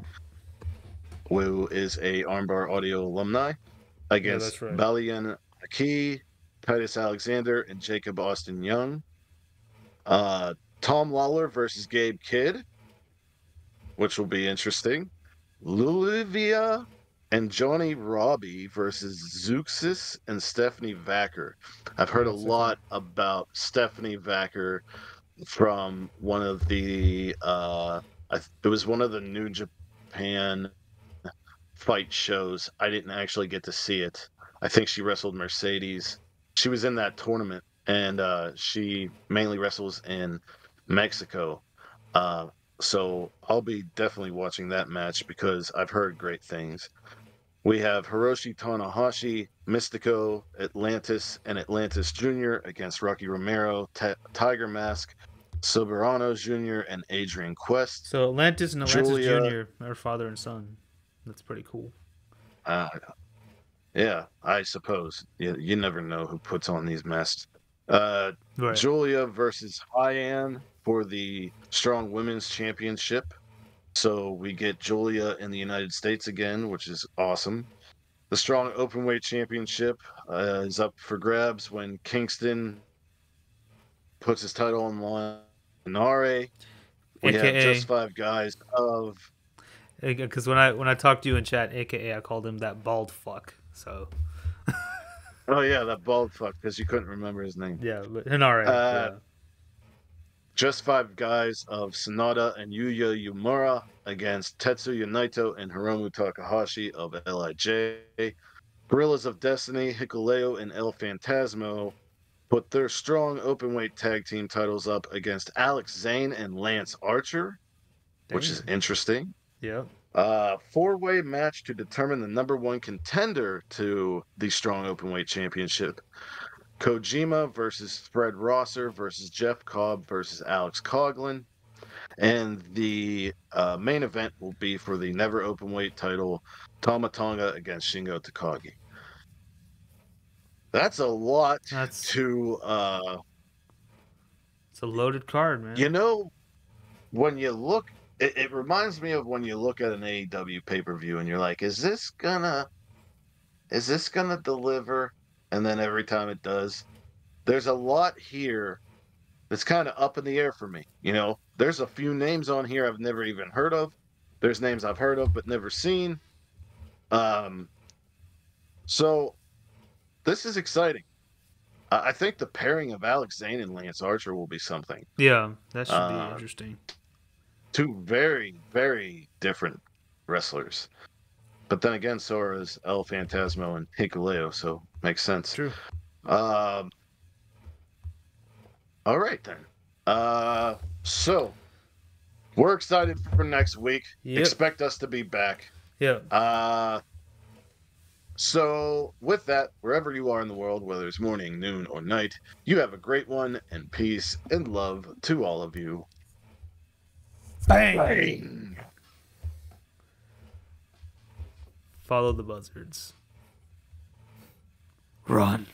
who is a Armbar Audio alumni, Yeah, against that's right. Balian Aki, Titus Alexander, and Jacob Austin Young. Tom Lawler versus Gabe Kidd, which will be interesting. Lulivia and Johnny Robbie versus Zeuxis and Stephanie Vacker. I've heard a Yeah, so far. lot about Stephanie Vacker from one of the it was one of the New Japan fight shows. I didn't actually get to see it. I think she wrestled Mercedes. She was in that tournament, and she mainly wrestles in Mexico. Uh, so I'll be definitely watching that match because I've heard great things. We have Hiroshi Tanahashi, Mystico, Atlantis, and Atlantis Jr. against Rocky Romero, Tiger Mask, Soberano Jr., and Adrian Quest. So Atlantis and Atlantis Julia, Jr. are father and son. That's pretty cool. uh, yeah, I suppose. You never know who puts on these masks. Right. Julia versus Hyan for the Strong Women's Championship. So we get Julia in the United States again, which is awesome. The Strong Openweight Championship is up for grabs when Kingston puts his title on the line. Nare. We have AKA, just five guys of. because when I talked to you in chat, AKA, I called him that bald fuck. So Oh yeah, that bald fuck because you couldn't remember his name. yeah, but Hinare. Yeah. Just five guys of Sonata and Yuya Yumura against Tetsuya Naito and Hiromu Takahashi of LIJ. Gorillas of Destiny, Hikuleo, and El Phantasmo put their strong openweight tag team titles up against Alex Zane and Lance Archer, which is interesting. Yeah. Four-way match to determine the number one contender to the strong openweight championship. Kojima versus Fred Rosser versus Jeff Cobb versus Alex Coughlin. And the main event will be for the never openweight title, Tama Tonga against Shingo Takagi. That's a lot to it's a loaded card, man. you know, when you look it reminds me of when you look at an AEW pay-per-view and you're like, is this gonna deliver? And then every time it does, there's a lot here that's kind of up in the air for me. You know, there's a few names on here I've never even heard of. There's names I've heard of but never seen. So this is exciting. I think the pairing of Alex Zane and Lance Archer will be something. Yeah, that should be interesting. Two very, very different wrestlers. But then again, so are El Phantasmo and Hikuleo, so makes sense. True. All right, then. So we're excited for next week. Yep. Expect us to be back. Yeah. So with that, wherever you are in the world, whether it's morning, noon, or night, you have a great one, and peace and love to all of you. Bang! Bang. Follow the buzzards. Run.